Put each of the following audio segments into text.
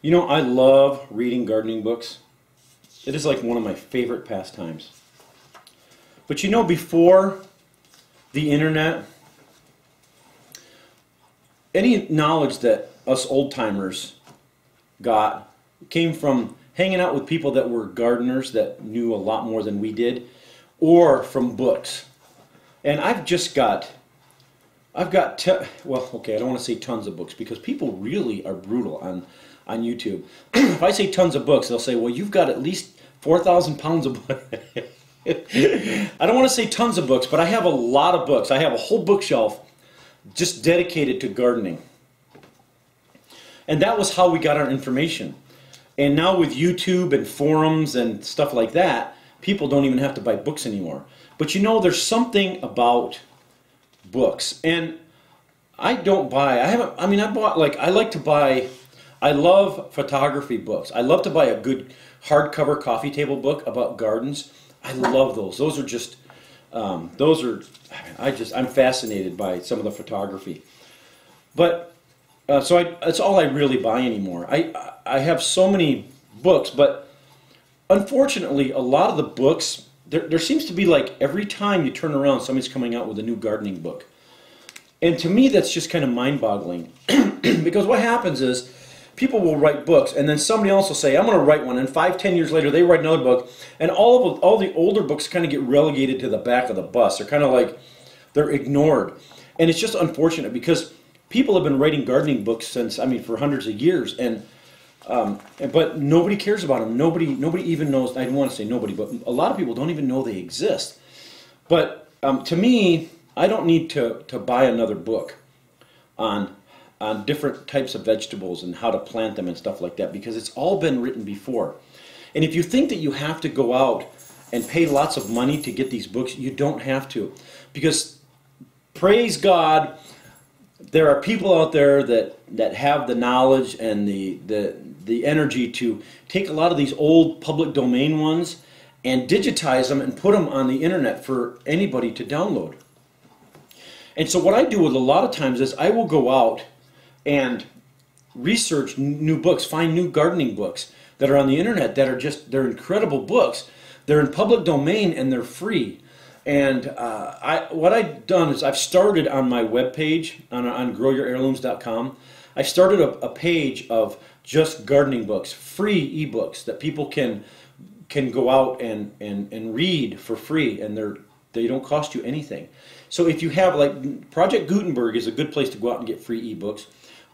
You know, I love reading gardening books. It is like one of my favorite pastimes. But you know, before the internet, any knowledge that us old-timers got came from hanging out with people that were gardeners that knew a lot more than we did, or from books. And I've got, well, okay, I don't want to say tons of books because people really are brutal on YouTube. If I say tons of books, they'll say, well, you've got at least 4,000 pounds of books. I don't want to say tons of books, but I have a lot of books. I have a whole bookshelf just dedicated to gardening. And that was how we got our information. And now with YouTube and forums and stuff like that, people don't even have to buy books anymore. But you know, there's something about books. And I don't buy, I bought, like, I love photography books. I love to buy a good hardcover coffee table book about gardens. I love those. Those are just, I'm fascinated by some of the photography. But, that's all I really buy anymore. I have so many books, but unfortunately, a lot of the books, there seems to be like every time you turn around, somebody's coming out with a new gardening book. And to me, that's just kind of mind-boggling. Because what happens is, people will write books, and then somebody else will say, I'm going to write one, and 5-10 years later, they write another book, and all the older books kind of get relegated to the back of the bus. They're kind of like, they're ignored. And it's just unfortunate, because people have been writing gardening books since, for hundreds of years, but nobody cares about them. Nobody even knows, I don't want to say nobody, but a lot of people don't even know they exist. But to me, I don't need to buy another book on different types of vegetables and how to plant them and stuff like that, because it's all been written before. And if you think that you have to go out and pay lots of money to get these books, you don't have to. Because, praise God, there are people out there that have the knowledge and the energy to take a lot of these old public domain ones and digitize them and put them on the internet for anybody to download. And so what I do with a lot of times is I will go out and research new books, find new gardening books that are on the internet that are they're incredible books. They're in public domain and they're free. And what I've done is I've started on my webpage on growyourheirlooms.com. I started a page of just gardening books, free ebooks that people can go out and read for free, and they don't cost you anything. So if you have, like, Project Gutenberg is a good place to go out and get free ebooks.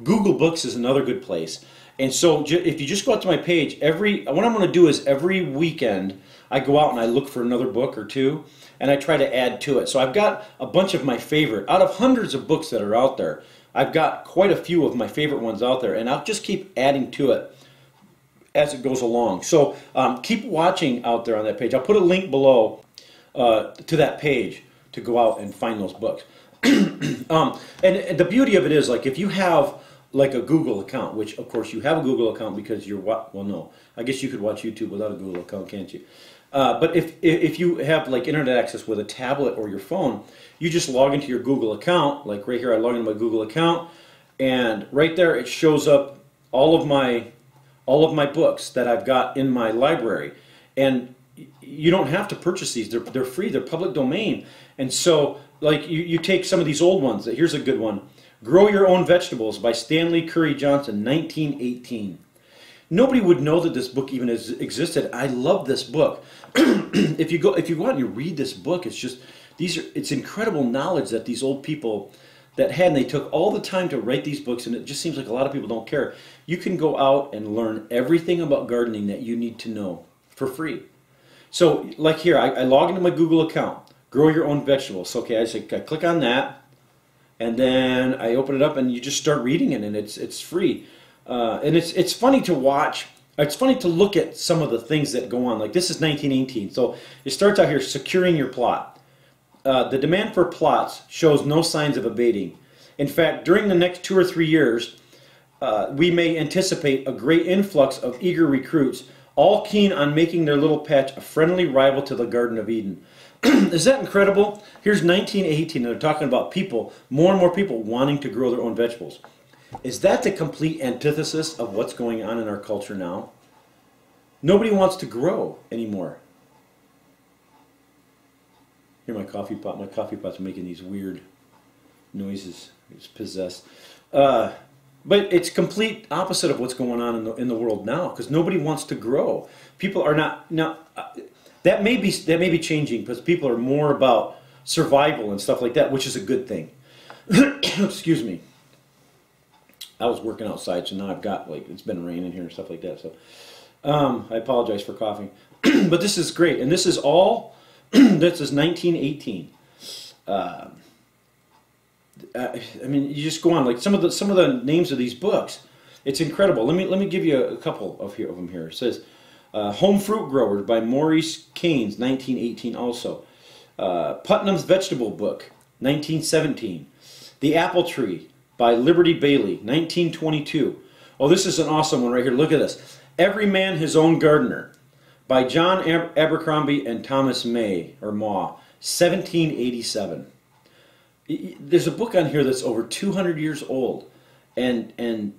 Google Books is another good place. And so if you just go out to my page, what I'm going to do is every weekend I go out and I look for another book or two, and I try to add to it. So I've got a bunch of my favorite, out of hundreds of books that are out there, I've got quite a few of my favorite ones out there, and I'll just keep adding to it as it goes along. So keep watching out there on that page. I'll put a link below to that page to go out and find those books. And the beauty of it is, like, if you have like a Google account, which of course you have a Google account because you're, well, no, I guess you could watch YouTube without a Google account, can't you? But if you have like internet access with a tablet or your phone, you just log into your Google account. Like right here, I log into my Google account, and right there it shows up all of my books that I've got in my library. And you don't have to purchase these. They're free. They're public domain. And so, like, you take some of these old ones. Here's a good one. Grow Your Own Vegetables by Stanley Curry Johnson, 1918. Nobody would know that this book even existed. I love this book. If you go out and you read this book, it's just it's incredible knowledge that these old people that had, and they took all the time to write these books, and it just seems like a lot of people don't care. You can go out and learn everything about gardening that you need to know for free. So, like here, I log into my Google account, Grow Your Own Vegetables. Okay, I click on that, and then I open it up, and you just start reading it, and it's free. And it's funny to watch. It's funny to look at some of the things that go on. Like, this is 1918. So it starts out here, securing your plot. The demand for plots shows no signs of abating. In fact, during the next 2 or 3 years, we may anticipate a great influx of eager recruits, all keen on making their little patch a friendly rival to the Garden of Eden. Is that incredible? Here's 1918, and they're talking about people, more and more people wanting to grow their own vegetables. Is that the complete antithesis of what's going on in our culture now? Nobody wants to grow anymore. Hear my coffee pot. My coffee pot's making these weird noises. It's possessed. But it's complete opposite of what's going on in the world now, because nobody wants to grow. People are not now. That may be changing, because people are more about survival and stuff like that, which is a good thing. Excuse me. I was working outside, so now I've got, like, it's been raining here and stuff like that. So I apologize for coughing, but this is great, and this is all. This is 1918. I mean, you just go on, like some of the names of these books. It's incredible. Let me give you a couple of them here. It says Home Fruit Growers by Maurice Keynes, 1918 also. Putnam's Vegetable Book, 1917. The Apple Tree by Liberty Bailey, 1922. Oh, this is an awesome one right here. Look at this. Every Man His Own Gardener by John Abercrombie and Thomas May, or Maw, 1787. There's a book on here that's over 200 years old, and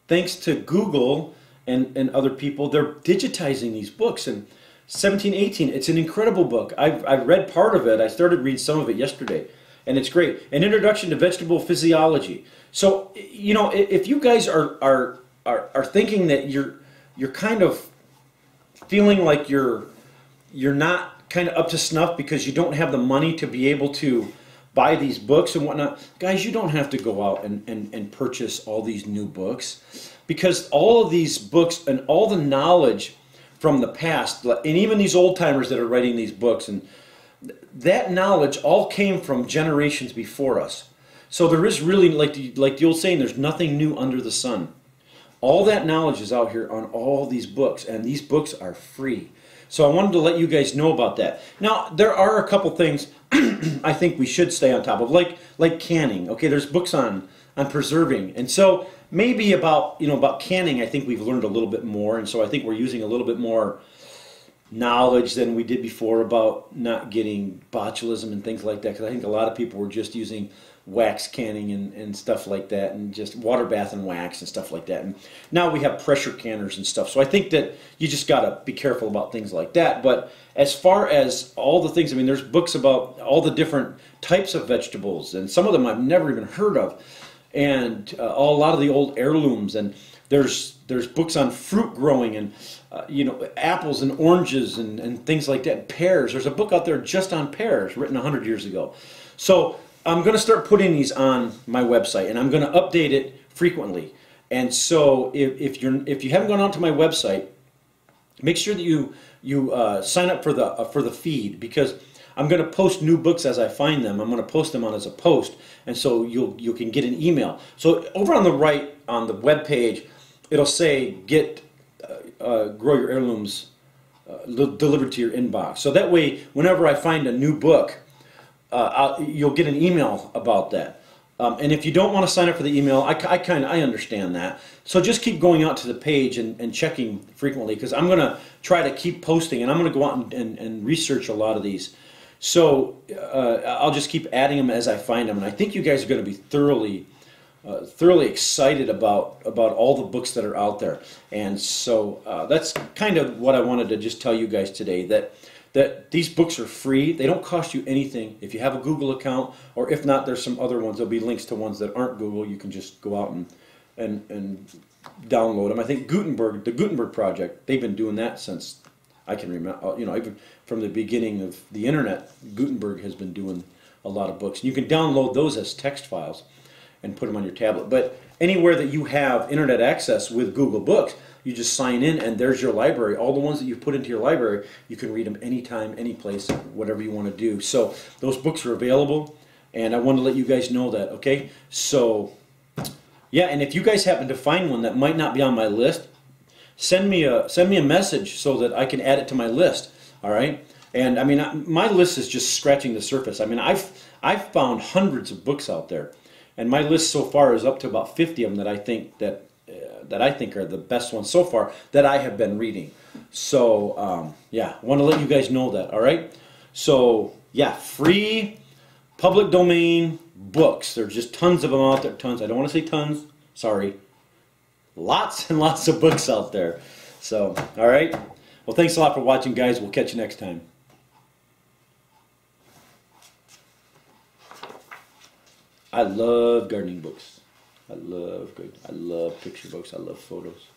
thanks to Google and other people, they're digitizing these books. And 1718, it's an incredible book. I've read part of it. I started reading some of it yesterday, and it's great. An Introduction to Vegetable Physiology. So, you know, if you guys are thinking that you're kind of feeling like you're not kind of up to snuff because you don't have the money to be able to buy these books and whatnot, guys, you don't have to go out and purchase all these new books, because all of these books and all the knowledge from the past, and even these old timers that are writing these books, and that knowledge all came from generations before us. So there is really, like the old saying, there's nothing new under the sun. All that knowledge is out here on all these books, and these books are free. So I wanted to let you guys know about that. Now, there are a couple things I think we should stay on top of, like canning. Okay, there's books on preserving, and so maybe about canning, I think we've learned a little bit more, and so I think we're using a little bit more knowledge than we did before about not getting botulism and things like that, because I think a lot of people were just using wax canning and stuff like that, and just water bath and wax and stuff like that. And now we have pressure canners and stuff. So I think that you just got to be careful about things like that. But as far as all the things, I mean, there's books about all the different types of vegetables, and some of them I've never even heard of, and a lot of the old heirlooms, and there's books on fruit growing, and apples and oranges and things like that, pears. There's a book out there just on pears written 100 years ago. So I'm going to start putting these on my website, and I'm going to update it frequently. And so if you haven't gone on to my website, make sure that you sign up for the feed, because I'm going to post new books as I find them. I'm going to post them on as a post, and so you can get an email. So over on the right on the web page, it'll say get Grow Your Heirlooms delivered to your inbox. So that way, whenever I find a new book, you'll get an email about that. And if you don't want to sign up for the email, I understand that. So just keep going out to the page and checking frequently, because I'm going to try to keep posting, and I'm going to go out and research a lot of these. So I'll just keep adding them as I find them, and I think you guys are going to be thoroughly excited about all the books that are out there. And so that's kind of what I wanted to just tell you guys today, that these books are free. They don't cost you anything. If you have a Google account, or if not, there's some other ones. There'll be links to ones that aren't Google. You can just go out and download them. I think the Gutenberg Project, they've been doing that since I can remember. Even from the beginning of the internet, Gutenberg has been doing a lot of books. You can download those as text files and put them on your tablet. But anywhere that you have internet access with Google Books, you just sign in, and there's your library. All the ones that you put into your library, you can read them anytime, any place, whatever you want to do. So those books are available, and I want to let you guys know that, okay? So, yeah, and if you guys happen to find one that might not be on my list, send me a message so that I can add it to my list, all right? And, I mean, my list is just scratching the surface. I mean, I've found hundreds of books out there, and my list so far is up to about 50 of them that I think are the best ones so far that I have been reading. So, yeah, I want to let you guys know that, all right? So, yeah, free, public domain books. There's just tons of them out there, tons. I don't want to say tons. Sorry. Lots and lots of books out there. So, all right. Well, thanks a lot for watching, guys. We'll catch you next time. I love gardening books. I love picture books. I love photos.